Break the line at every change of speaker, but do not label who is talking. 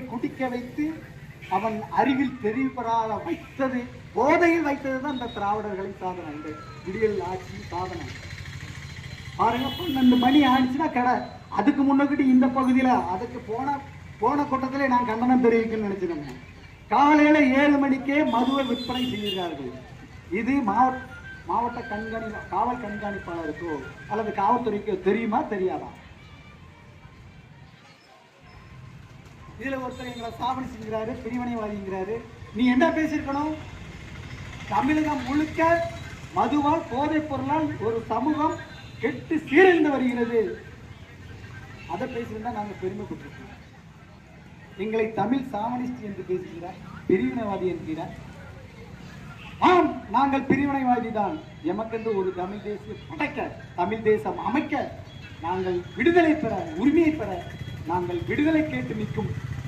குழந்தைகளை குடிக்க வைத்து அவன் அறிவில் தெரிவுபடாத வைத்தது, போதையில் வைத்ததுதான் இந்த திராவிடர்களின் சாதனை, இந்த விடியல் ஆட்சி சாதனை. பாருங்க, 12 மணி ஆயிடுச்சுன்னா கடை. அதுக்கு முன்னக்கிட்டு இந்த பகுதியில் அதுக்கு போன கூட்டத்திலே நான் கண்டனம் தெரிவிக்கணும்னு நினைச்சிருந்தேன். காலையில 7 மணிக்கே மதுவை விற்பனை செய்கிறார்கள். இது மாவட்ட காவல் கண்காணிப்பாளருக்கோ அல்லது காவல்துறைக்கோ தெரியுமா தெரியாதா? இதுல ஒருத்தர் எங்களை சாவணி செஞ்சுக்கிறாரு, பிரிவினைவாதிங்கிறாரு. நீ என்ன பேசியிருக்கணும்? தமிழகம் முழுக்க மதுவால் போதைப் பொருளால் ஒரு சமூகம் கெட்டு சீரழிந்து வருகிறது. அதை பேசியிருந்தா நாங்கள் பெருமைப்பட்டிருக்கோம். எங்களை தமிழ் சாமனிஸ்ட் என்று பேசுகிறார், பிரிவினைவாதி என்கிறார். ஆம், நாங்கள் பிரிவினைவாதி தான். எமக்கென்று ஒரு தமிழ் தேசியம் படைக்க, தமிழ் தேசம் அமைக்க, நாங்கள் விடுதலை பெற, உரிமையை பெற, நாங்கள் விடுதலை கேட்டு நிற்கும்